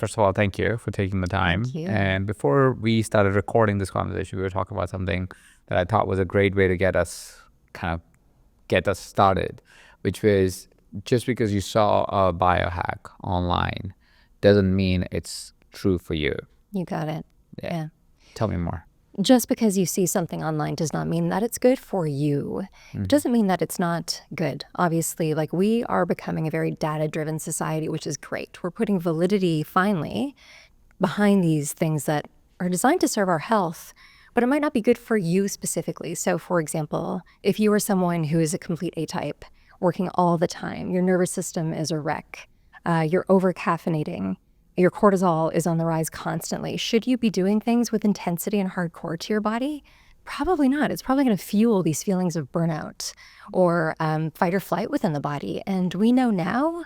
first of all, thank you for taking the time. Thank you. And before we started recording this conversation, we were talking about something that I thought was a great way to get us started, which was just because you saw a biohack online doesn't mean it's true for you. You got it. Yeah. Tell me more. Just because you see something online does not mean that it's good for you. It doesn't mean that it's not good. Obviously, like, we are becoming a very data-driven society, which is great. We're putting validity, finally, behind these things that are designed to serve our health, but it might not be good for you specifically. So, for example, if you are someone who is a complete A-type, working all the time, your nervous system is a wreck, you're over-caffeinating, your cortisol is on the rise constantly. Should you be doing things with intensity and hardcore to your body? Probably not. It's probably going to fuel these feelings of burnout or fight or flight within the body. And we know now,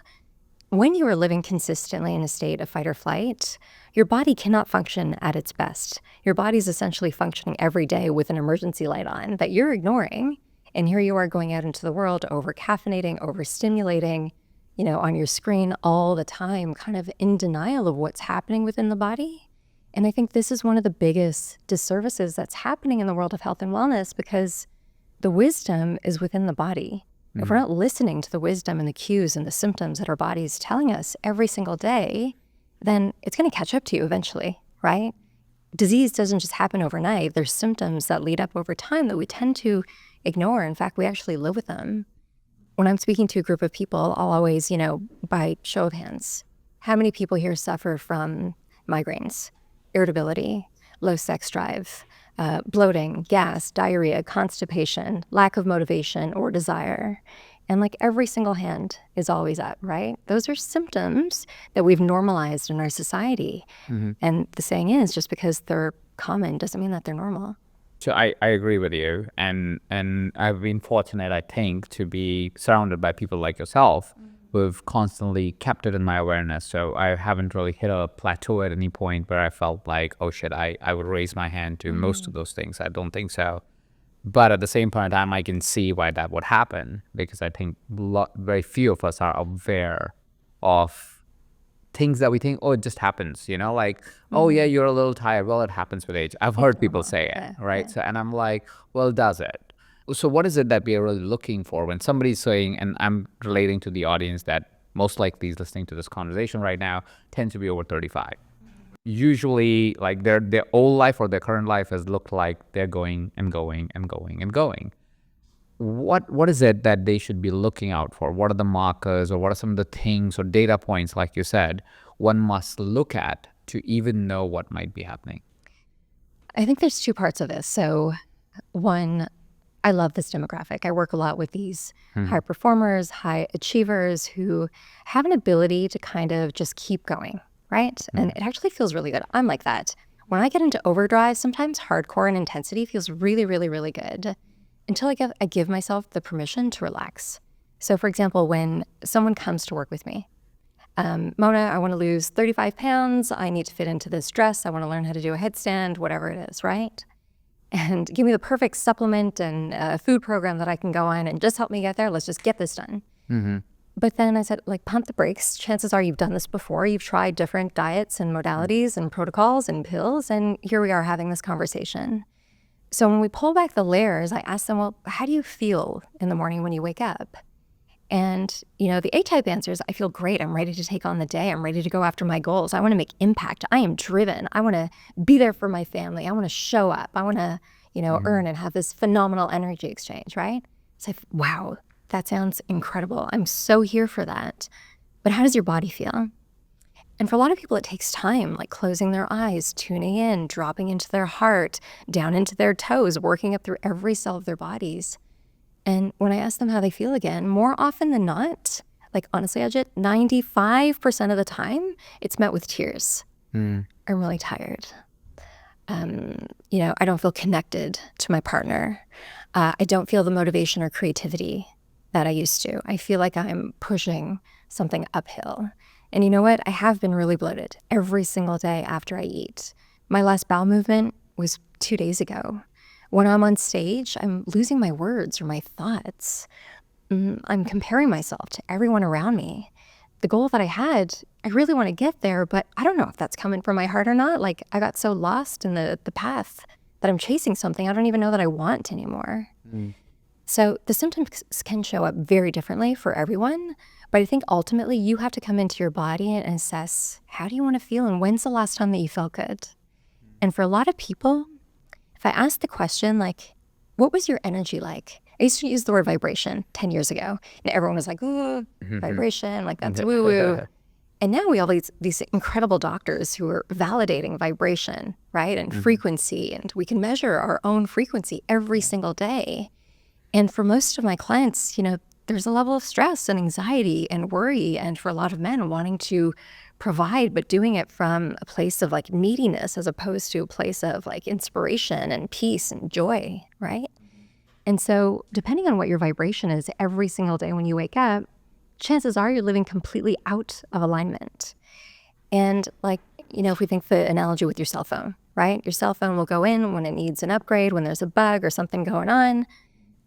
when you are living consistently in a state of fight or flight, your body cannot function at its best. Your body's essentially functioning every day with an emergency light on that you're ignoring. And here you are going out into the world over-caffeinating, over-stimulating, on your screen all the time, kind of in denial of what's happening within the body. And I think this is one of the biggest disservices that's happening in the world of health and wellness, because the wisdom is within the body. If we're not listening to the wisdom and the cues and the symptoms that our body is telling us every single day, then it's going to catch up to you eventually, right? Disease doesn't just happen overnight. There's symptoms that lead up over time that we tend to ignore. In fact, we actually live with them. When I'm speaking to a group of people, I'll always, by show of hands, how many people here suffer from migraines, irritability, low sex drive, bloating, gas, diarrhea, constipation, lack of motivation or desire? And like, every single hand is always up, right? Those are symptoms that we've normalized in our society. And the saying is, just because they're common doesn't mean that they're normal. So I agree with you, and I've been fortunate, I think, to be surrounded by people like yourself who've constantly kept it in my awareness. So I haven't really hit a plateau at any point where I felt like, oh shit, I would raise my hand to most of those things. I don't think so. But at the same point in time, I can see why that would happen, because I think very few of us are aware of things that we think, oh, it just happens, oh yeah, you're a little tired. Well, it happens with age. I've heard people say it, right? So, and I'm like, well, does it? So what is it that we are really looking for when somebody's saying, and I'm relating to the audience that most likely is listening to this conversation right now, tend to be over 35. Usually, like, their old life or their current life has looked like they're going and going and going and going. What is it that they should be looking out for? What are the markers, or what are some of the things or data points, like you said, one must look at to even know what might be happening? I think there's two parts of this. So one, I love this demographic. I work a lot with these high performers, high achievers who have an ability to kind of just keep going, right? And it actually feels really good. I'm like that. When I get into overdrive, sometimes hardcore and intensity feels really, really, really good, until I give myself the permission to relax. So for example, when someone comes to work with me, Mona, I want to lose 35 pounds. I need to fit into this dress. I want to learn how to do a headstand, whatever it is, right? And give me the perfect supplement and food program that I can go on and just help me get there. Let's just get this done. But then I said, like, pump the brakes. Chances are you've done this before. You've tried different diets and modalities and protocols and pills, and here we are having this conversation. So when we pull back the layers, I ask them, well, how do you feel in the morning when you wake up? And, the A-type answers, I feel great. I'm ready to take on the day. I'm ready to go after my goals. I want to make impact. I am driven. I want to be there for my family. I want to show up. I want to, earn and have this phenomenal energy exchange, right? So, wow, that sounds incredible. I'm so here for that. But how does your body feel? And for a lot of people, it takes time, like closing their eyes, tuning in, dropping into their heart, down into their toes, working up through every cell of their bodies. And when I ask them how they feel again, more often than not, like, honestly, Ajit, 95% of the time, it's met with tears. I'm really tired. I don't feel connected to my partner. I don't feel the motivation or creativity that I used to. I feel like I'm pushing something uphill. And you know what? I have been really bloated every single day after I eat. My last bowel movement was 2 days ago. When I'm on stage, I'm losing my words or my thoughts. I'm comparing myself to everyone around me. the goal that I had, I really want to get there, but I don't know if that's coming from my heart or not. Like, I got so lost in the path that I'm chasing something I don't even know that I want anymore. So the symptoms can show up very differently for everyone, but I think ultimately you have to come into your body and assess, how do you want to feel and when's the last time that you felt good? And for a lot of people, if I ask the question, like, what was your energy like? I used to use the word vibration 10 years ago, and everyone was like, ooh, vibration, like that's woo-woo. And now we have these incredible doctors who are validating vibration, right? And frequency, and we can measure our own frequency every single day. And for most of my clients, there's a level of stress and anxiety and worry, and for a lot of men wanting to provide, but doing it from a place of like neediness as opposed to a place of like inspiration and peace and joy, right? And so depending on what your vibration is every single day when you wake up, chances are you're living completely out of alignment. And like, if we think the analogy with your cell phone, right? Your cell phone will go in when it needs an upgrade, when there's a bug or something going on.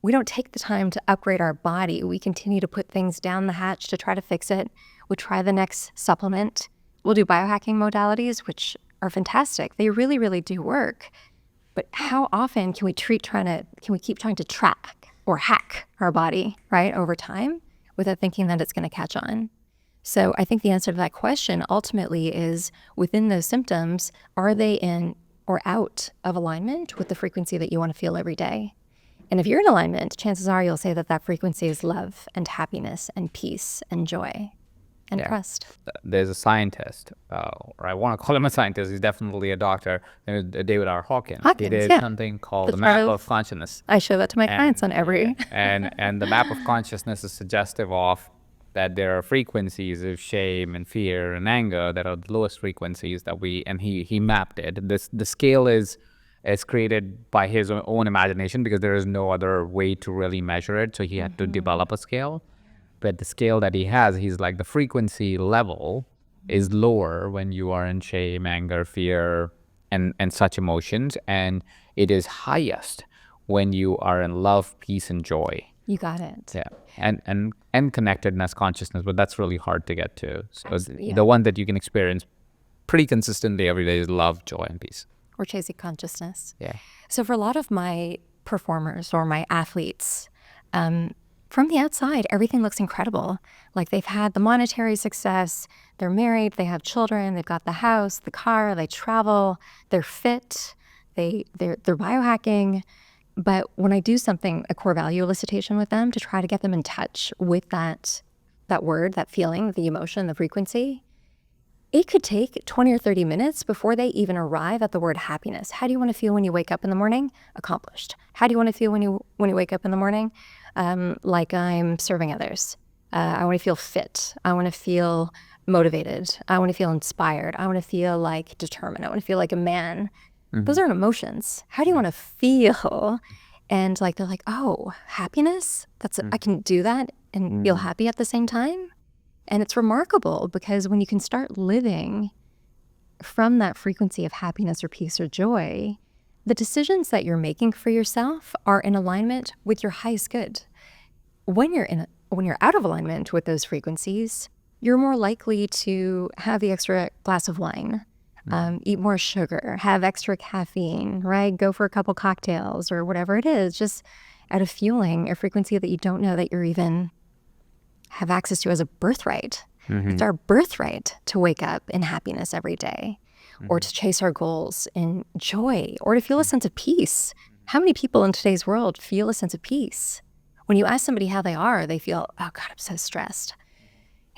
We don't take the time to upgrade our body. We continue to put things down the hatch to try to fix it. We try the next supplement. We'll do biohacking modalities, which are fantastic. They really, really do work. But how often can we keep trying to track or hack our body, right, over time without thinking that it's going to catch on? So I think the answer to that question ultimately is, within those symptoms, are they in or out of alignment with the frequency that you want to feel every day? And if you're in alignment, chances are you'll say that that frequency is love and happiness and peace and joy and trust. There's a scientist, or I want to call him a scientist. He's definitely a doctor. David R. Hawkins. He did something called the map of consciousness. I show that to my clients on every. and the map of consciousness is suggestive of that there are frequencies of shame and fear and anger that are the lowest frequencies that he mapped it. The scale is created by his own imagination, because there is no other way to really measure it. So he had to develop a scale. But the scale that he has, he's like, the frequency level is lower when you are in shame, anger, fear, and such emotions. And it is highest when you are in love, peace, and joy. You got it. Yeah. And connectedness, consciousness, but that's really hard to get to. So the one that you can experience pretty consistently every day is love, joy, and peace. We're chasing consciousness. Yeah. So for a lot of my performers or my athletes, from the outside, everything looks incredible. Like, they've had the monetary success, they're married, they have children, they've got the house, the car, they travel, they're fit, they're biohacking. But when I do something, a core value elicitation with them to try to get them in touch with that word, that feeling, the emotion, the frequency, it could take 20 or 30 minutes before they even arrive at the word happiness. How do you want to feel when you wake up in the morning? Accomplished. How do you want to feel when you wake up in the morning? Like I'm serving others. I want to feel fit. I want to feel motivated. I want to feel inspired. I want to feel like determined. I want to feel like a man. Those aren't emotions. How do you want to feel? And like, they're like, oh, happiness? I can do that and feel happy at the same time. And it's remarkable, because when you can start living from that frequency of happiness or peace or joy, the decisions that you're making for yourself are in alignment with your highest good. When you're out of alignment with those frequencies, you're more likely to have the extra glass of wine, eat more sugar, have extra caffeine, right? Go for a couple cocktails or whatever it is, just out of fueling a frequency that you don't know that you're even have access to as a birthright. It's our birthright to wake up in happiness every day, or to chase our goals in joy, or to feel a sense of peace. How many people in today's world feel a sense of peace? When you ask somebody how they are, they feel, oh God, I'm so stressed.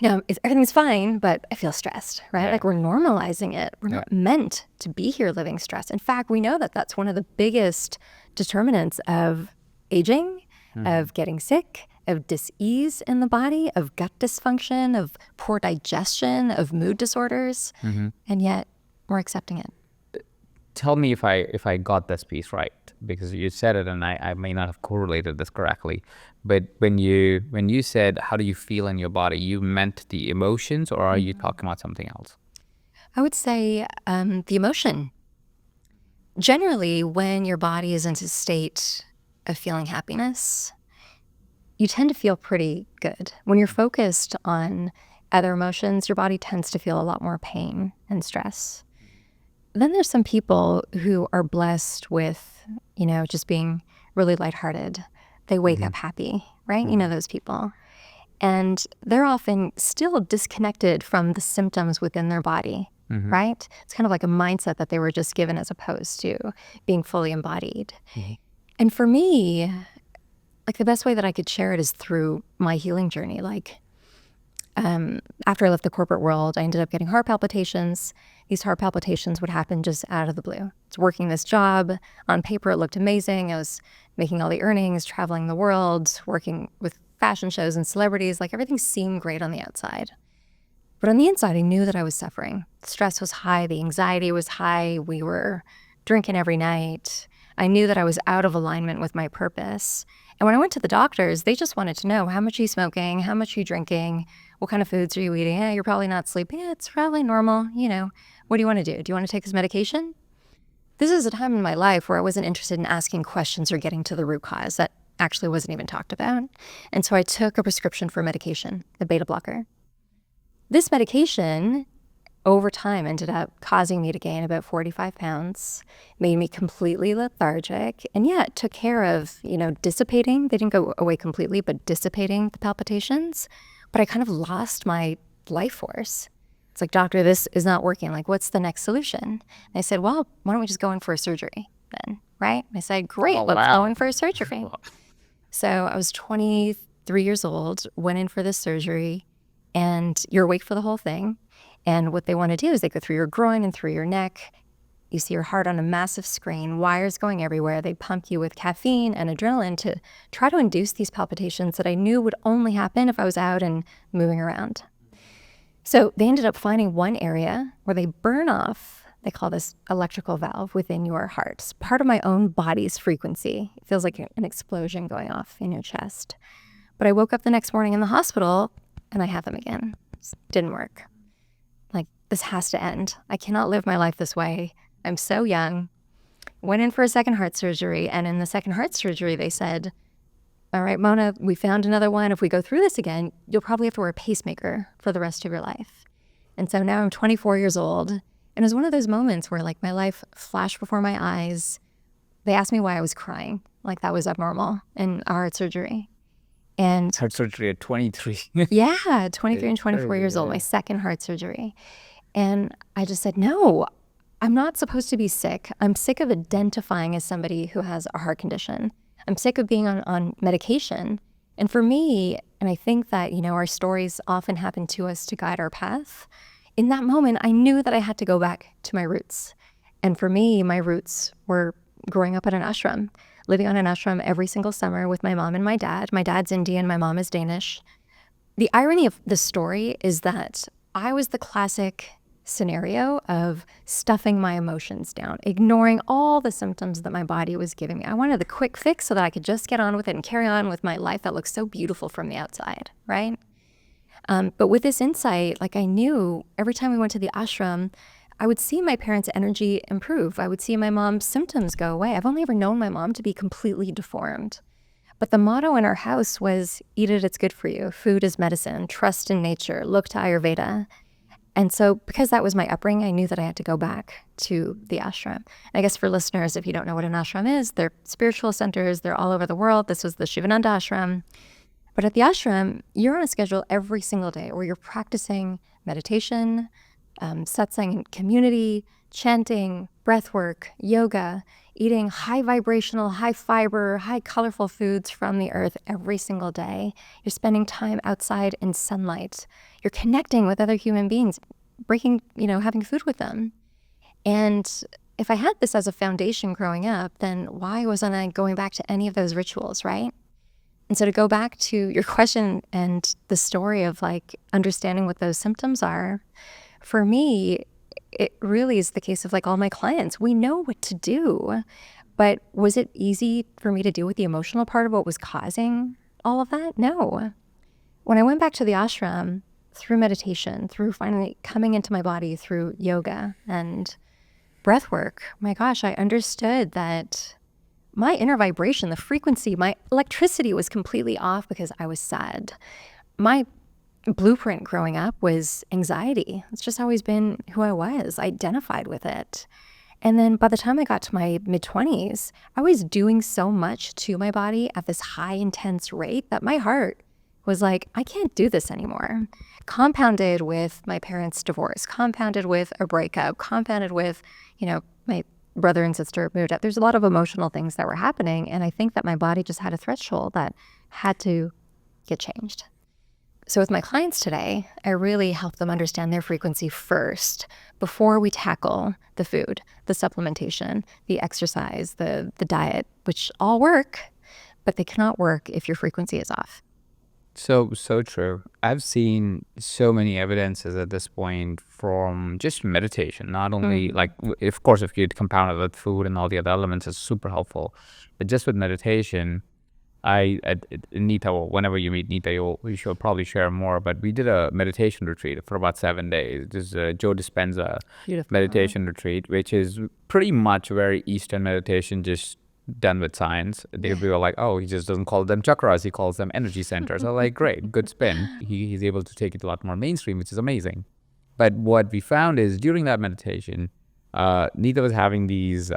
Everything's fine, but I feel stressed, right? Yeah. Like, we're normalizing it. We're not meant to be here living stressed. In fact, we know that that's one of the biggest determinants of aging, of getting sick, of dis-ease in the body, of gut dysfunction, of poor digestion, of mood disorders, and yet we're accepting it. Tell me if I got this piece right, because you said it and I may not have correlated this correctly. But when you said, how do you feel in your body, you meant the emotions, or are you talking about something else? I would say the emotion. Generally, when your body is in a state of feeling happiness, you tend to feel pretty good. When you're focused on other emotions, your body tends to feel a lot more pain and stress. Then there's some people who are blessed with, just being really lighthearted. They wake up happy, right? You know those people. And they're often still disconnected from the symptoms within their body, right? It's kind of like a mindset that they were just given as opposed to being fully embodied. And for me, like the best way that I could share it is through my healing journey. Like after I left the corporate world, I ended up getting heart palpitations. These heart palpitations would happen just out of the blue. I was working this job. On paper, it looked amazing. I was making all the earnings, traveling the world, working with fashion shows and celebrities. Like everything seemed great on the outside. But on the inside, I knew that I was suffering. The stress was high. The anxiety was high. We were drinking every night. I knew that I was out of alignment with my purpose. And when I went to the doctors, they just wanted to know, how much are you smoking? How much are you drinking? What kind of foods are you eating? Yeah, you're probably not sleeping. Yeah, it's probably normal. What do you want to do? Do you want to take this medication? This is a time in my life where I wasn't interested in asking questions or getting to the root cause. That actually wasn't even talked about. And so I took a prescription for medication, a beta blocker. This medication over time ended up causing me to gain about 45 pounds, made me completely lethargic, and yeah, it took care of, dissipating. They didn't go away completely, but dissipating the palpitations. But I kind of lost my life force. It's like, doctor, this is not working. Like, what's the next solution? And I said, well, why don't we just go in for a surgery then, right? And I said, great, let's go in for a surgery. So I was 23 years old, went in for this surgery, and you're awake for the whole thing. And what they want to do is they go through your groin and through your neck. You see your heart on a massive screen, wires going everywhere. They pump you with caffeine and adrenaline to try to induce these palpitations that I knew would only happen if I was out and moving around. So they ended up finding one area where they burn off, they call this electrical valve within your heart. It's part of my own body's frequency. It feels like an explosion going off in your chest. But I woke up the next morning in the hospital and I had them again. It didn't work. Like, this has to end. I cannot live my life this way. I'm so young. Went in for a second heart surgery, and in the second heart surgery, they said, all right, Mona, we found another one. If we go through this again, you'll probably have to wear a pacemaker for the rest of your life. And so now I'm 24 years old, and it was one of those moments where, like, my life flashed before my eyes. They asked me why I was crying, like that was abnormal in a heart surgery. And Heart surgery at 23. yeah, 23 and 24 years old, my second heart surgery. And I just said, no, I'm not supposed to be sick. I'm sick of identifying as somebody who has a heart condition. I'm sick of being on medication. And for me, and I think that, our stories often happen to us to guide our path. In that moment, I knew that I had to go back to my roots. And for me, my roots were growing up at an ashram, living on an ashram every single summer with my mom and my dad. My dad's Indian, my mom is Danish. The irony of the story is that I was the classic scenario of stuffing my emotions down, ignoring all the symptoms that my body was giving me. I wanted the quick fix so that I could just get on with it and carry on with my life that looks so beautiful from the outside, right? But with this insight, like, I knew every time we went to the ashram, I would see my parents' energy improve. I would see my mom's symptoms go away. I've only ever known my mom to be completely deformed. But the motto in our house was, eat it, it's good for you. Food is medicine. Trust in nature. Look to Ayurveda. And so because that was my upbringing, I knew that I had to go back to the ashram. I guess for listeners, if you don't know what an ashram is, they're spiritual centers. They're all over the world. This was the Shivananda ashram. But at the ashram, you're on a schedule every single day where you're practicing meditation, satsang and community, chanting, breath work, yoga, eating high vibrational, high fiber, high colorful foods from the earth every single day. You're spending time outside in sunlight. You're connecting with other human beings, having food with them. And if I had this as a foundation growing up, then why wasn't I going back to any of those rituals, right? And so to go back to your question and the story of like understanding what those symptoms are, for me, it really is the case of like all my clients. We know what to do, but was it easy for me to deal with the emotional part of what was causing all of that? No. When I went back to the ashram, through meditation, through finally coming into my body through yoga and breath work, my gosh, I understood that my inner vibration, the frequency, my electricity was completely off because I was sad. My blueprint growing up was anxiety. It's just always been who I was. I identified with it. And then by the time I got to my mid-20s, I was doing so much to my body at this high intense rate that my heart was like, I can't do this anymore. Compounded with my parents' divorce, compounded with a breakup, compounded with, my brother and sister moved up. There's a lot of emotional things that were happening. And I think that my body just had a threshold that had to get changed. So with my clients today, I really help them understand their frequency first before we tackle the food, the supplementation, the exercise, the diet, which all work, but they cannot work if your frequency is off. So true. I've seen so many evidences at this point from just meditation, not only of course, if you compound it with food and all the other elements, it's super helpful. But just with meditation, Nita, whenever you meet Nita, you should probably share more. But we did a meditation retreat for about 7 days. This is a Joe Dispenza meditation retreat, which is pretty much very Eastern meditation, just done with science. They were like, oh, he just doesn't call them chakras, he calls them energy centers. I'm like, great, good spin. He's able to take it a lot more mainstream, which is amazing. But what we found is during that meditation, Nita was having these,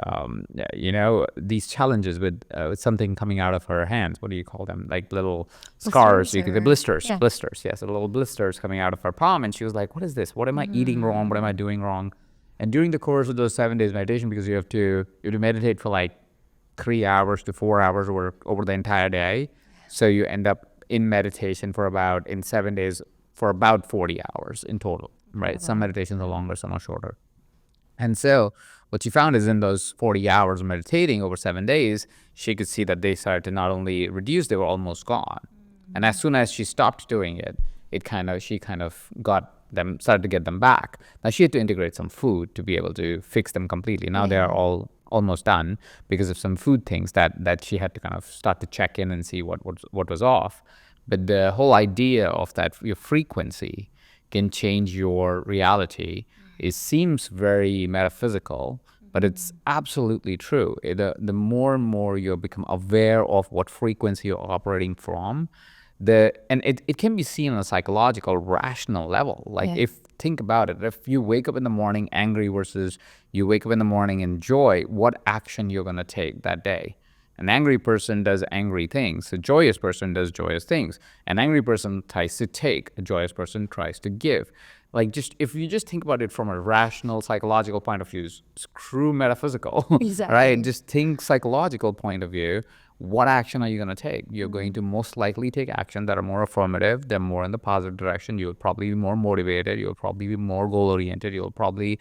these challenges with something coming out of her hands. What do you call them? Like little scars, the blisters, yes, little blisters coming out of her palm. And she was like, what is this? What am I eating wrong? What am I doing wrong? And during the course of those 7 days meditation, because you have to meditate for like 3 hours to 4 hours over the entire day. So you end up in meditation in 7 days for about 40 hours in total, right? Some meditations are longer, some are shorter. And so what she found is in those 40 hours of meditating over 7 days, she could see that they started to not only reduce, they were almost gone. And as soon as she stopped doing it, she started to get them back. Now she had to integrate some food to be able to fix them completely. Now they are all almost done because of some food things that she had to kind of start to check in and see what was off. But the whole idea of that your frequency can change your reality. It seems very metaphysical, but it's absolutely true. The more and more you become aware of what frequency you're operating from, and it can be seen on a psychological, rational level. Think about it. If you wake up in the morning angry versus you wake up in the morning in joy, what action you're going to take that day? An angry person does angry things. A joyous person does joyous things. An angry person tries to take. A joyous person tries to give. If you just think about it from a rational, psychological point of view, screw metaphysical, exactly. Right? Just think psychological point of view. What action are you going to take? You're going to most likely take action that are more affirmative. They're more in the positive direction. You'll probably be more motivated. You'll probably be more goal-oriented. You'll probably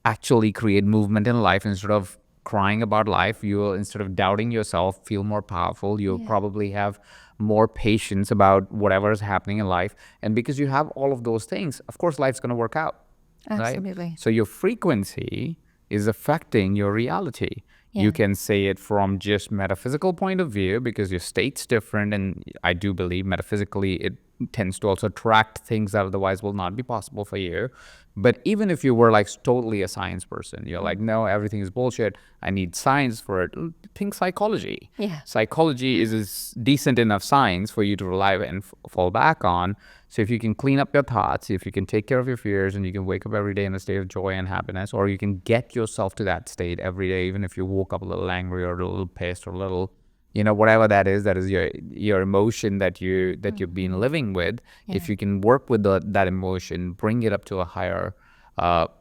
actually create movement in life instead of crying about life. You'll, instead of doubting yourself, feel more powerful. You'll probably have more patience about whatever is happening in life. And because you have all of those things, of course, life's going to work out. Absolutely. Right? So your frequency is affecting your reality. You can say it from just metaphysical point of view because your state's different. And I do believe metaphysically it tends to also attract things that otherwise will not be possible for you. But even if you were totally a science person, you're like, no, everything is bullshit. I need science for it. Think psychology. Yeah. Psychology is a decent enough science for you to rely and fall back on. So if you can clean up your thoughts, if you can take care of your fears, and you can wake up every day in a state of joy and happiness, or you can get yourself to that state every day, even if you woke up a little angry or a little pissed or a little, whatever that is your emotion that you've been living with. If you can work with that emotion, bring it up to a higher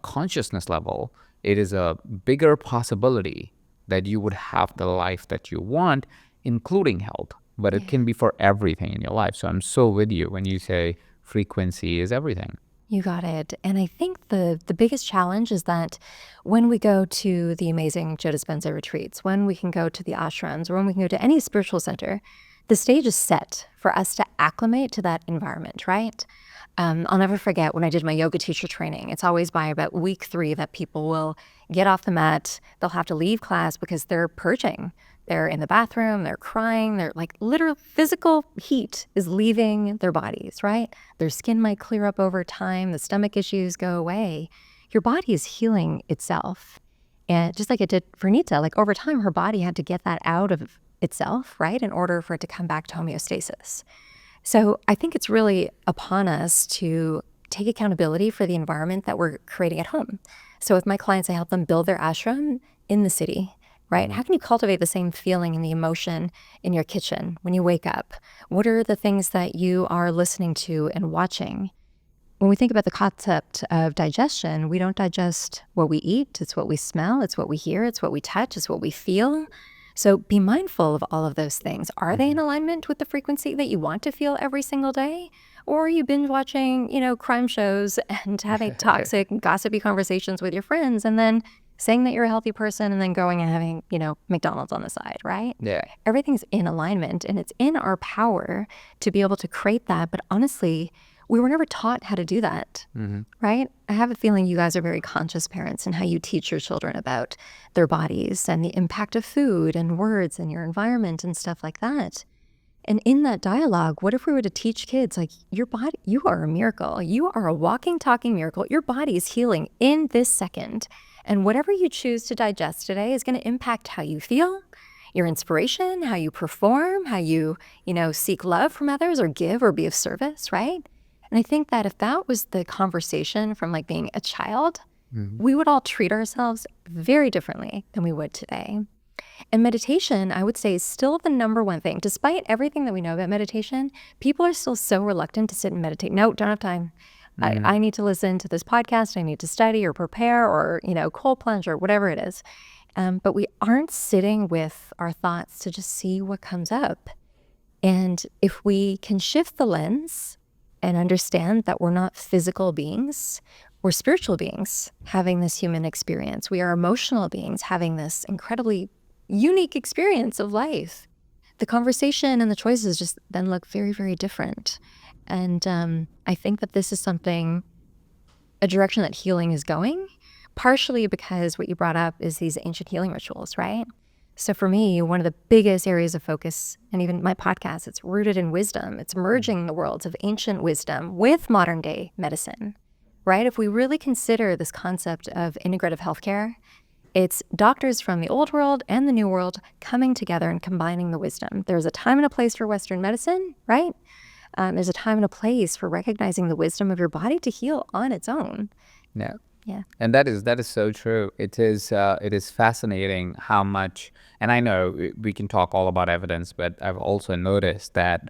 consciousness level, it is a bigger possibility that you would have the life that you want, including health. But it can be for everything in your life. So I'm so with you when you say frequency is everything. You got it. And I think the biggest challenge is that when we go to the amazing Joe Dispenza retreats, when we can go to the ashrams, or when we can go to any spiritual center, the stage is set for us to acclimate to that environment, right? I'll never forget when I did my yoga teacher training. It's always by about week 3 that people will get off the mat. They'll have to leave class because they're purging. They're in the bathroom, they're crying, they're literal physical heat is leaving their bodies, right? Their skin might clear up over time, the stomach issues go away. Your body is healing itself. And just like it did for Nita, over time, her body had to get that out of itself, right? In order for it to come back to homeostasis. So I think it's really upon us to take accountability for the environment that we're creating at home. So with my clients, I help them build their ashram in the city, right? How can you cultivate the same feeling and the emotion in your kitchen when you wake up? What are the things that you are listening to and watching? When we think about the concept of digestion, we don't digest what we eat. It's what we smell. It's what we hear. It's what we touch. It's what we feel. So be mindful of all of those things. Are they in alignment with the frequency that you want to feel every single day? Or are you binge watching, crime shows and having toxic, gossipy conversations with your friends and then saying that you're a healthy person and then going and having, McDonald's on the side, right? Yeah. Everything's in alignment and it's in our power to be able to create that. But honestly, we were never taught how to do that, right? I have a feeling you guys are very conscious parents in how you teach your children about their bodies and the impact of food and words and your environment and stuff like that. And in that dialogue, what if we were to teach kids, like, your body, you are a miracle. You are a walking, talking miracle. Your body is healing in this second. And whatever you choose to digest today is going to impact how you feel, your inspiration, how you perform, how you, seek love from others or give or be of service, right? And I think that if that was the conversation from like being a child, we would all treat ourselves very differently than we would today. And meditation, I would say, is still the number one thing. Despite everything that we know about meditation, people are still so reluctant to sit and meditate. No, don't have time. I need to listen to this podcast. I need to study or prepare or, cold plunge or whatever it is. But we aren't sitting with our thoughts to just see what comes up. And if we can shift the lens and understand that we're not physical beings, we're spiritual beings having this human experience. We are emotional beings having this incredibly unique experience of life. The conversation and the choices just then look very, very different. And I think that this is a direction that healing is going, partially because what you brought up is these ancient healing rituals, right? So for me, one of the biggest areas of focus, and even my podcast, it's rooted in wisdom. It's merging the worlds of ancient wisdom with modern day medicine, right? If we really consider this concept of integrative healthcare, it's doctors from the old world and the new world coming together and combining the wisdom. There's a time and a place for Western medicine, right? There's a time and a place for recognizing the wisdom of your body to heal on its own. Yeah. Yeah. And that is so true. It is fascinating how much, and I know we can talk all about evidence, but I've also noticed that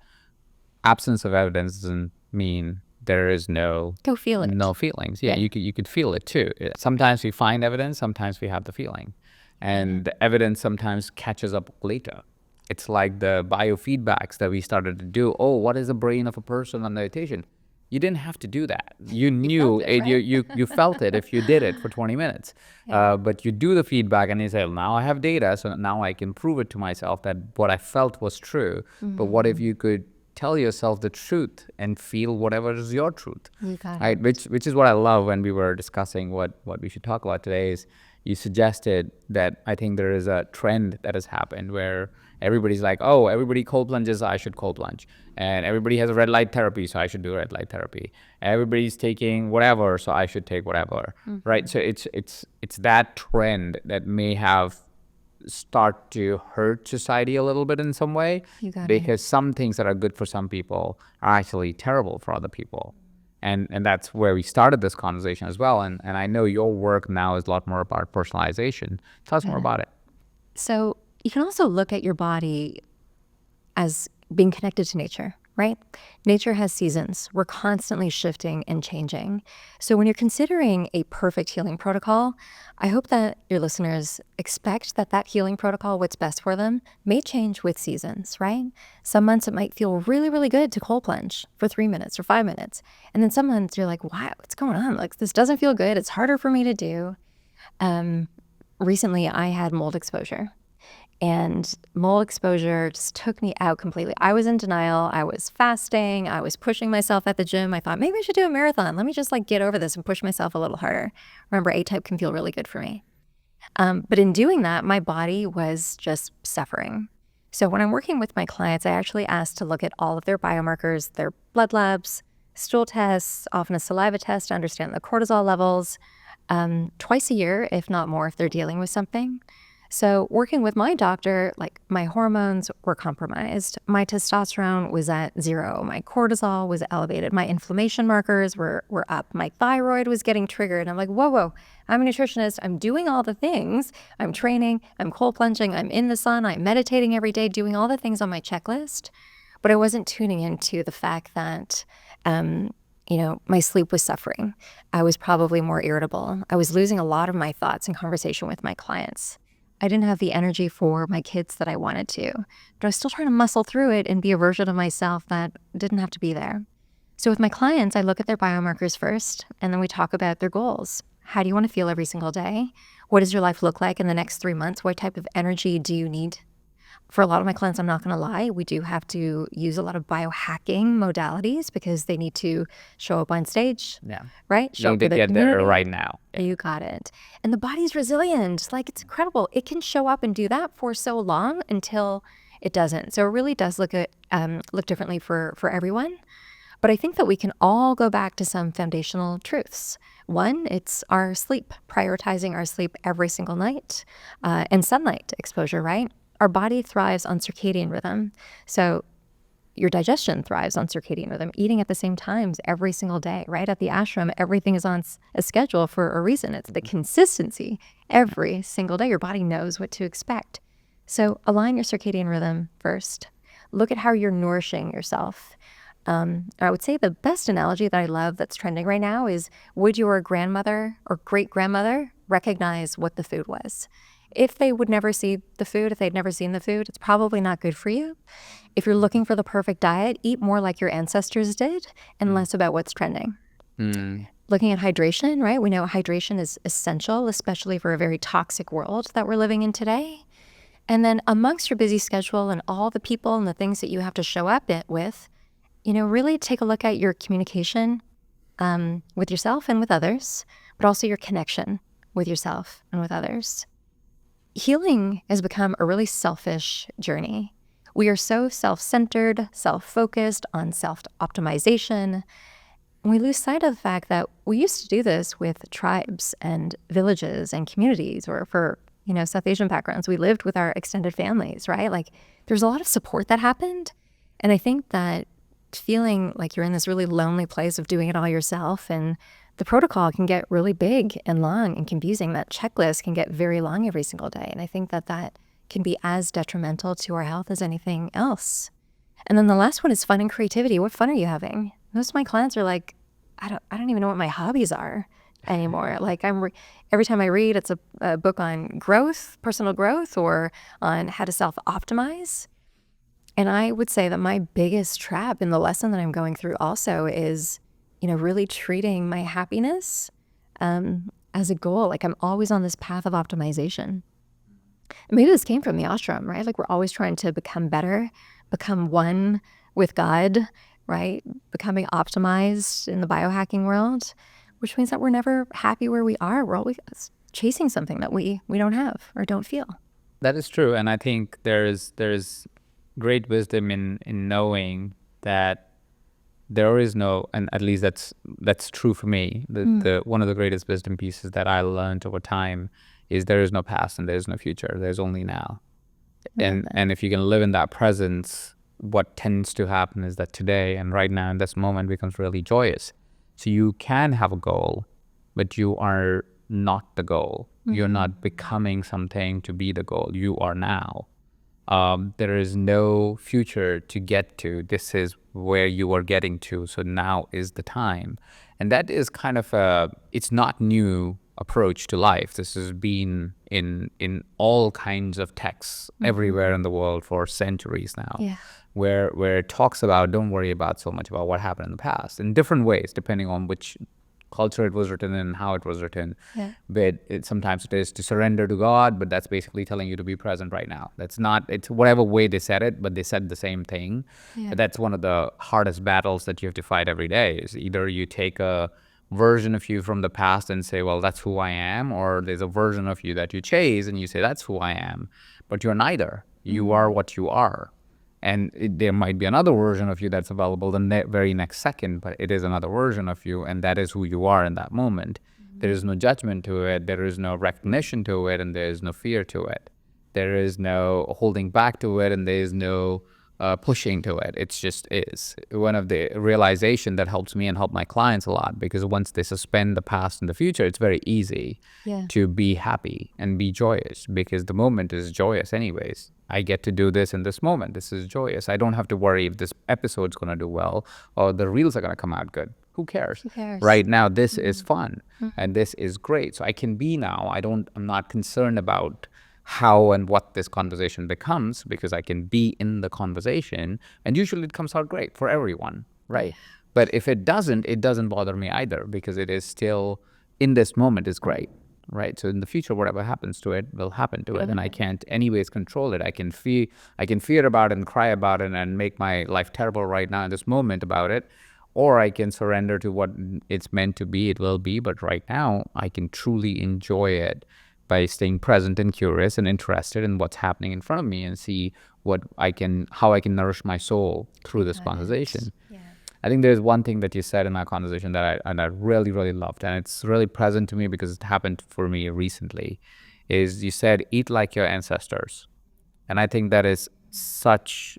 absence of evidence doesn't mean there is no Go feel it. No feelings. Yeah, you could feel it too. Sometimes we find evidence, sometimes we have the feeling, and the evidence sometimes catches up later. It's like the biofeedbacks that we started to do. Oh, what is the brain of a person on meditation? You didn't have to do that. You knew felt it, right? you felt it if you did it for 20 minutes. But you do the feedback and you say, now I have data, so now I can prove it to myself that what I felt was true. But what if you could tell yourself the truth and feel whatever is your truth? You got Right? Which is what I love when we were discussing what we should talk about today is you suggested that I think there is a trend that has happened where everybody's like, oh, everybody cold plunges, I should cold plunge. And everybody has a red light therapy, so I should do red light therapy. Everybody's taking whatever, so I should take whatever, right? So it's that trend that may have start to hurt society a little bit in some way, because some things that are good for some people are actually terrible for other people. And that's where we started this conversation as well. And I know your work now is a lot more about personalization. Tell us more about it. So you can also look at your body as being connected to nature, right? Nature has seasons. We're constantly shifting and changing. So when you're considering a perfect healing protocol, I hope that your listeners expect that healing protocol, what's best for them, may change with seasons, right? Some months it might feel really, really good to cold plunge for 3 minutes or 5 minutes. And then some months you're like, wow, what's going on? Like, this doesn't feel good. It's harder for me to do. Recently I had mold exposure. And mold exposure just took me out completely. I was in denial. I was fasting. I was pushing myself at the gym. I thought, maybe I should do a marathon. Let me just get over this and push myself a little harder. Remember, A-type can feel really good for me. But in doing that, my body was just suffering. So when I'm working with my clients, I actually ask to look at all of their biomarkers, their blood labs, stool tests, often a saliva test to understand the cortisol levels, twice a year, if not more, if they're dealing with something. So working with my doctor, like my hormones were compromised. My testosterone was at 0. My cortisol was elevated. My inflammation markers were up. My thyroid was getting triggered. I'm like, whoa, I'm a nutritionist. I'm doing all the things. I'm training. I'm cold plunging. I'm in the sun. I'm meditating every day, doing all the things on my checklist. But I wasn't tuning into the fact that, my sleep was suffering. I was probably more irritable. I was losing a lot of my thoughts in conversation with my clients. I didn't have the energy for my kids that I wanted to, but I was still trying to muscle through it and be a version of myself that didn't have to be there. So with my clients, I look at their biomarkers first, and then we talk about their goals. How do you want to feel every single day? What does your life look like in the next 3 months? What type of energy do you need? For a lot of my clients, I'm not going to lie, we do have to use a lot of biohacking modalities because they need to show up on stage, Yeah. right? Show Don't up for the get there community. right now. You got it. And the body's resilient. Like, it's incredible. It can show up and do that for so long until it doesn't. So it really does look differently for everyone. But I think that we can all go back to some foundational truths. One, it's our sleep, prioritizing our sleep every single night, and sunlight exposure, right? Our body thrives on circadian rhythm. So your digestion thrives on circadian rhythm, eating at the same times every single day, right? At the ashram, everything is on a schedule for a reason. It's the consistency every single day. Your body knows what to expect. So align your circadian rhythm first. Look at how you're nourishing yourself. I would say the best analogy that I love that's trending right now is, would your grandmother or great-grandmother recognize what the food was? If they would never see the food, if they'd never seen the food, it's probably not good for you. If you're looking for the perfect diet, eat more like your ancestors did and less about what's trending. Looking at hydration, right? We know hydration is essential, especially for a very toxic world that we're living in today. And then amongst your busy schedule and all the people and the things that you have to show up with, really take a look at your communication with yourself and with others, but also your connection with yourself and with others. Healing has become a really selfish journey. We are so self-centered, self-focused on self-optimization. And we lose sight of the fact that we used to do this with tribes and villages and communities, or for, South Asian backgrounds, we lived with our extended families, right? Like, there's a lot of support that happened. And I think that feeling like you're in this really lonely place of doing it all yourself, and the protocol can get really big and long and confusing. That checklist can get very long every single day. And I think that can be as detrimental to our health as anything else. And then the last one is fun and creativity. What fun are you having? Most of my clients are like, I don't even know what my hobbies are anymore. Like, every time I read, it's a book on growth, personal growth, or on how to self-optimize. And I would say that my biggest trap in the lesson that I'm going through also is, really treating my happiness as a goal. Like, I'm always on this path of optimization. And maybe this came from the ashram, right? Like, we're always trying to become better, become one with God, right? Becoming optimized in the biohacking world, which means that we're never happy where we are. We're always chasing something that we don't have or don't feel. That is true. And I think there's great wisdom in knowing that there is no, and at least that's true for me. The one of the greatest wisdom pieces that I learned over time is there is no past and there is no future. There's only now. And if you can live in that presence, what tends to happen is that today and right now in this moment becomes really joyous. So you can have a goal, but you are not the goal. You're not becoming something to be the goal. You are now. There is no future to get to. This is where you are getting to. So now is the time. And that is kind of it's not new approach to life. This has been in all kinds of texts everywhere in the world for centuries now, where it talks about, don't worry about so much about what happened in the past, in different ways, depending on which culture it was written in and how it was written. But sometimes it is to surrender to God, but that's basically telling you to be present right now. That's not, it's whatever way they said it, but they said the same thing. But that's one of the hardest battles that you have to fight every day, is either you take a version of you from the past and say, well, that's who I am, or there's a version of you that you chase and you say, that's who I am. But you're neither. You are what you are. And there might be another version of you that's available the very next second, but it is another version of you, and that is who you are in that moment. There is no judgment to it, there is no recognition to it, and there is no fear to it. There is no holding back to it, and there is no pushing to it. It's just is. One of the realization that helps me and help my clients a lot, because once they suspend the past and the future, it's very easy Yeah. to be happy and be joyous, because the moment is joyous anyways. I get to do this in this moment. This is joyous. I don't have to worry if this episode's going to do well or the reels are going to come out good. Who cares? Who cares? Right now, this is fun and this is great. So I can be now. I'm not concerned about how and what this conversation becomes, because I can be in the conversation, and usually it comes out great for everyone, right? But if it doesn't bother me either, because it is still in this moment is great, right? So in the future, whatever happens to it will happen to it, and I can't anyways control it. I can fear about it and cry about it and make my life terrible right now in this moment about it, or I can surrender to what it's meant to be. It will be, but right now I can truly enjoy it by staying present and curious and interested in what's happening in front of me, and see how I can nourish my soul through this conversation. Yeah. I think there's one thing that you said in our conversation that I really, really loved, and it's really present to me because it happened for me recently, is you said, eat like your ancestors. And I think that is such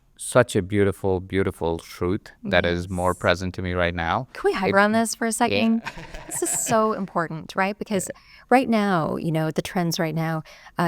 a beautiful, beautiful truth that is more present to me right now. Can we hyper on this for a second? This is so important, right? Because right now, the trends right now,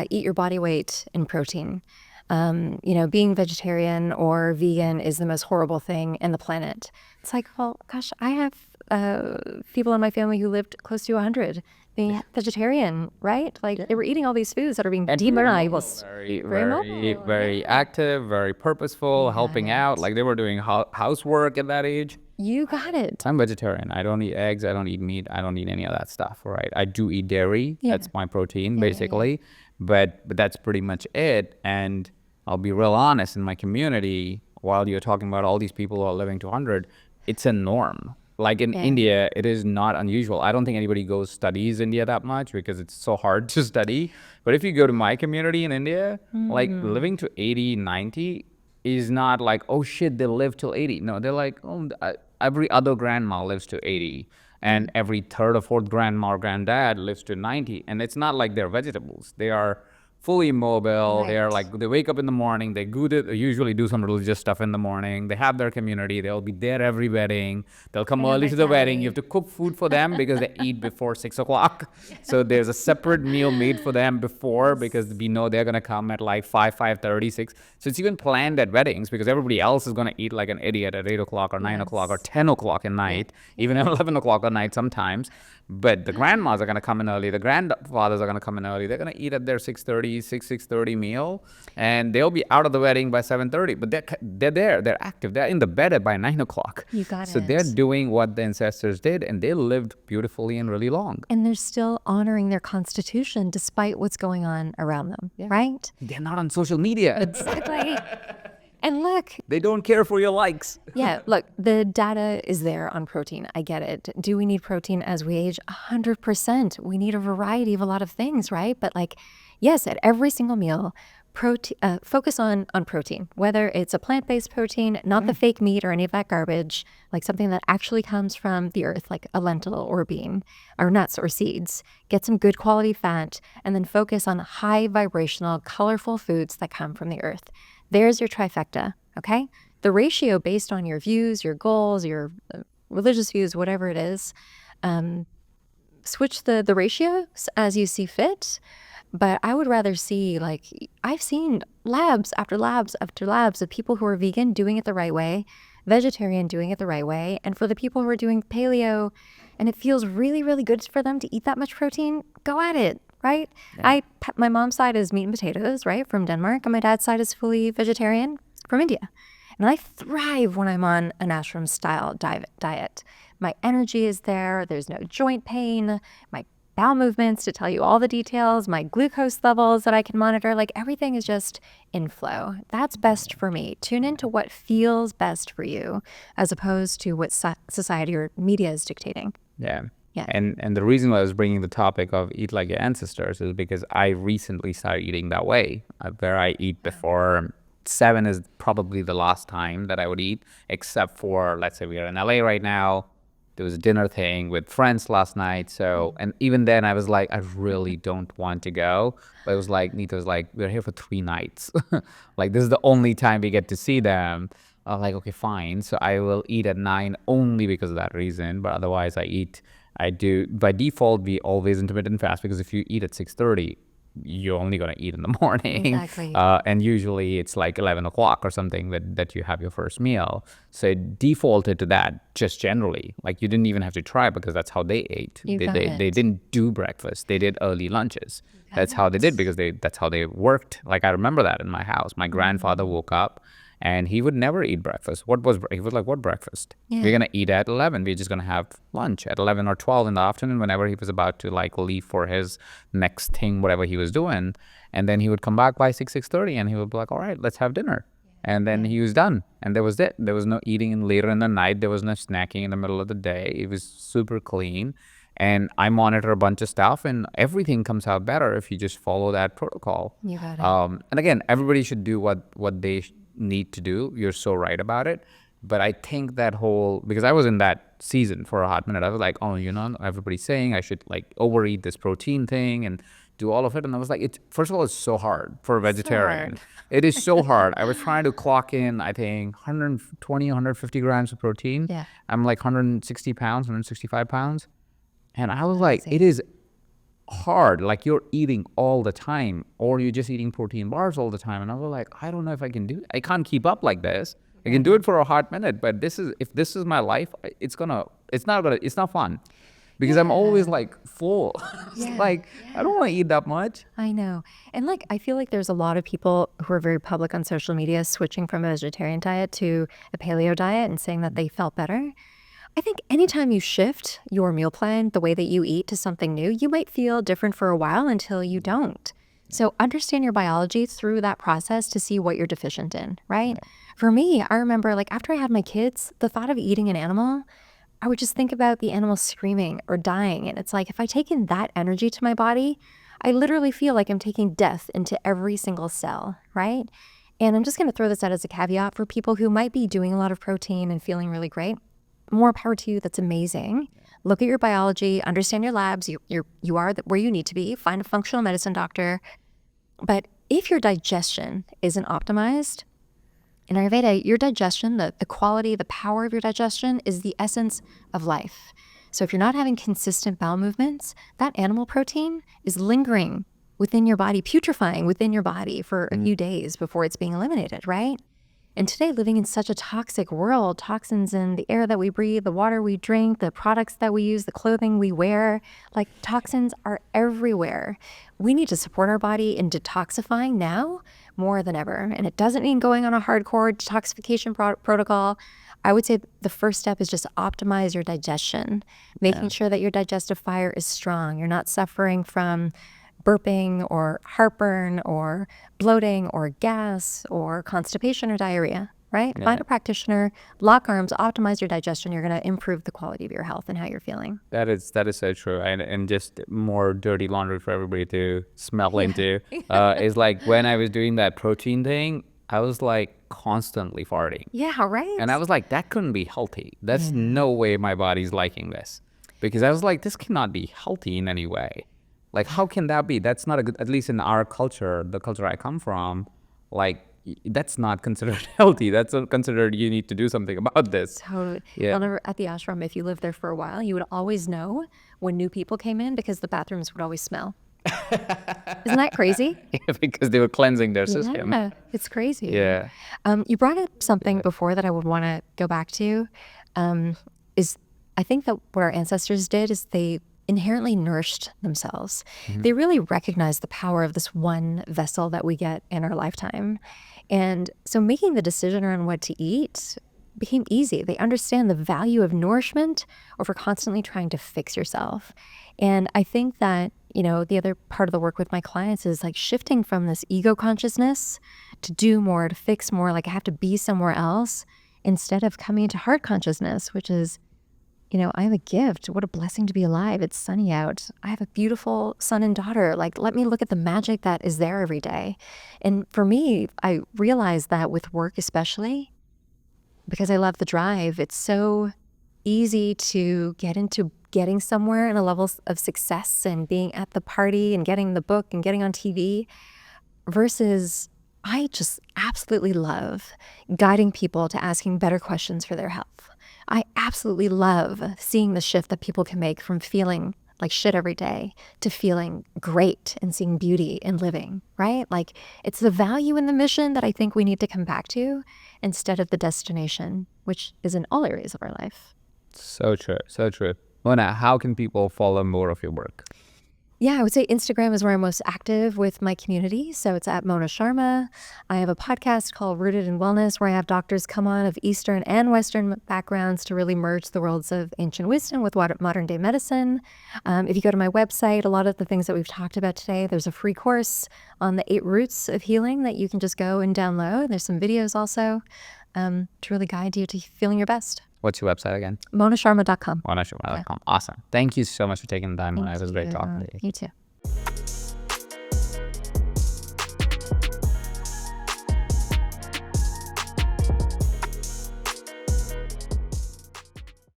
eat your body weight in protein. Being vegetarian or vegan is the most horrible thing in the planet. It's like, well, gosh, I have people in my family who lived close to 100 being vegetarian, right? Like they were eating all these foods that are being demonized. Very active, very purposeful, helping out. Like they were doing housework at that age. You got it. I'm vegetarian. I don't eat eggs. I don't eat meat. I don't eat any of that stuff, right? I do eat dairy. Yeah. That's my protein, basically. But that's pretty much it. And I'll be real honest, in my community, while you're talking about all these people who are living to 100, it's a norm. Like in India, it is not unusual. I don't think anybody studies India that much because it's so hard to study. But if you go to my community in India, like living to 80, 90 is not like, oh shit, they live till 80. No, they're like, oh, every other grandma lives to 80. And every third or fourth grandma or granddad lives to 90. And it's not like they're vegetables. They are fully mobile. They are like, they wake up in the morning, they usually do some religious stuff in the morning. They have their community. They'll be there every wedding. They'll come early to the wedding. You have to cook food for them because they eat before 6 o'clock. So there's a separate meal made for them before, because we know they're going to come at like 5:30, 6. So it's even planned at weddings because everybody else is going to eat like an idiot at 8 o'clock or 9 o'clock or 10 o'clock at night, even at 11 o'clock at night sometimes. But the grandmas are going to come in early. The grandfathers are going to come in early. They're going to eat at their 6:30 meal, and they'll be out of the wedding by 7:30. But they're there. They're active. They're in the bed by 9 o'clock. You got so it. They're doing what the ancestors did, and they lived beautifully and really long. And they're still honoring their constitution despite what's going on around them, right? They're not on social media. Exactly. And look, They don't care for your likes. yeah, look, the data is there on protein. I get it. Do we need protein as we age? 100%. We need a variety of a lot of things, right? But like, yes, at every single meal, focus on protein, whether it's a plant-based protein, not the fake meat or any of that garbage, like something that actually comes from the earth, like a lentil or a bean or nuts or seeds. Get some good quality fat, and then focus on high vibrational, colorful foods that come from the earth. There's your trifecta, okay? The ratio based on your views, your goals, your religious views, whatever it is, switch the ratios as you see fit. But I would rather see, like, I've seen labs after labs after labs of people who are vegan doing it the right way, vegetarian doing it the right way, and for the people who are doing paleo and it feels really, really good for them to eat that much protein, go at it. Right? Yeah. My mom's side is meat and potatoes, right, from Denmark, and my dad's side is fully vegetarian from India. And I thrive when I'm on an ashram style diet. My energy is there. There's no joint pain. My bowel movements, to tell you all the details, my glucose levels that I can monitor, like everything is just in flow. That's best for me. Tune into what feels best for you as opposed to what society or media is dictating. Yeah. Yeah. And the reason why I was bringing the topic of eat like your ancestors is because I recently started eating that way, where I eat before 7 is probably the last time that I would eat, except for, let's say we are in LA right now, there was a dinner thing with friends last night. So, and even then I was like, I really don't want to go. But it was like, Nita was like, we're here for 3 nights. Like, this is the only time we get to see them. I was like, okay, fine. So I will eat at 9 only because of that reason. But otherwise I do, by default, we always intermittent fast, because if you eat at 6:30, you're only going to eat in the morning. Exactly. And usually it's like 11 o'clock or something that you have your first meal. So it defaulted to that just generally. Like, you didn't even have to try, because that's how they ate. You got They it. didn't do breakfast. They did early lunches. That's how they did, because that's how they worked. Like, I remember that in my house. My grandfather woke up and he would never eat breakfast. He was like, what breakfast? Yeah. We're going to eat at 11. We're just going to have lunch at 11 or 12 in the afternoon, whenever he was about to like leave for his next thing, whatever he was doing. And then he would come back by 6:30 and he would be like, all right, let's have dinner. And then he was done. And that was it. There was no eating in later in the night. There was no snacking in the middle of the day. It was super clean. And I monitor a bunch of stuff, and everything comes out better if you just follow that protocol. You got it. And again, everybody should do what they need to do. You're so right about it. But I think that whole, because I was in that season for a hot minute, I was like, oh, everybody's saying I should like overeat this protein thing and do all of it. And I was like, first of all, it's so hard for a vegetarian. hard. It is so hard. I was trying to clock in, I think, 120, 150 grams of protein. Yeah. I'm like 160 pounds, 165 pounds. And I was like, it is hard. Like, you're eating all the time, or you're just eating protein bars all the time. And I was like, I don't know if I can do it. I can't keep up like this. I can do it for a hot minute, but if this is my life, it's not fun, because I'm always like full. It's like, I don't want to eat that much. I know. And like, I feel like there's a lot of people who are very public on social media switching from a vegetarian diet to a paleo diet and saying that they felt better. I think anytime you shift your meal plan, the way that you eat, to something new, you might feel different for a while until you don't. So understand your biology through that process to see what you're deficient in, right? For me, I remember like after I had my kids, the thought of eating an animal, I would just think about the animal screaming or dying. And it's like, if I take in that energy to my body, I literally feel like I'm taking death into every single cell, right? And I'm just going to throw this out as a caveat for people who might be doing a lot of protein and feeling really great. More power to you. That's amazing. Look at your biology, understand your labs. You are where you need to be. Find a functional medicine doctor. But if your digestion isn't optimized, in Ayurveda, your digestion, the quality, the power of your digestion is the essence of life. So if you're not having consistent bowel movements, that animal protein is lingering within your body, putrefying within your body for a few days before it's being eliminated, right? And today, living in such a toxic world, toxins in the air that we breathe, the water we drink, the products that we use, the clothing we wear, like toxins are everywhere. We need to support our body in detoxifying now more than ever. And it doesn't mean going on a hardcore detoxification protocol. I would say the first step is just to optimize your digestion, making sure that your digestive fire is strong. You're not suffering from burping or heartburn or bloating or gas or constipation or diarrhea, right? Yeah. Find a practitioner, lock arms, optimize your digestion. You're going to improve the quality of your health and how you're feeling. That is so true. And just more dirty laundry for everybody to smell into is like, when I was doing that protein thing, I was like constantly farting. Yeah, right? And I was like, that couldn't be healthy. That's no way my body's liking this. Because I was like, this cannot be healthy in any way. Like, how can that be? That's not a good, at least in our culture, the culture I come from, like, that's not considered healthy. That's considered, you need to do something about this. Totally. Yeah. You'll never, at the ashram, if you lived there for a while, you would always know when new people came in because the bathrooms would always smell. Isn't that crazy? Because they were cleansing their system. Yeah, it's crazy. Yeah. You brought up something before that I would want to go back to. Is I think that what our ancestors did is they inherently nourished themselves. They really recognized the power of this one vessel that we get in our lifetime. And so making the decision around what to eat became easy. They understand the value of nourishment over constantly trying to fix yourself. And I think that, the other part of the work with my clients is like shifting from this ego consciousness to do more, to fix more, like I have to be somewhere else, instead of coming into heart consciousness, which is, I have a gift. What a blessing to be alive. It's sunny out. I have a beautiful son and daughter. Like, let me look at the magic that is there every day. And for me, I realized that with work especially, because I love the drive, it's so easy to get into getting somewhere and a level of success and being at the party and getting the book and getting on TV versus I just absolutely love guiding people to asking better questions for their health. I absolutely love seeing the shift that people can make from feeling like shit every day to feeling great and seeing beauty in living, right? Like it's the value in the mission that I think we need to come back to instead of the destination, which is in all areas of our life. So true. So true. Mona, how can people follow more of your work? Yeah, I would say Instagram is where I'm most active with my community. So it's at Mona Sharma. I have a podcast called Rooted in Wellness where I have doctors come on of Eastern and Western backgrounds to really merge the worlds of ancient wisdom with modern day medicine. If you go to my website, a lot of the things that we've talked about today, there's a free course on the 8 roots of healing that you can just go and download. There's some videos also to really guide you to feeling your best. What's your website again? MonaSharma.com. MonaSharma.com. Awesome. Thank you so much for taking the time. It was great talking to you. You too.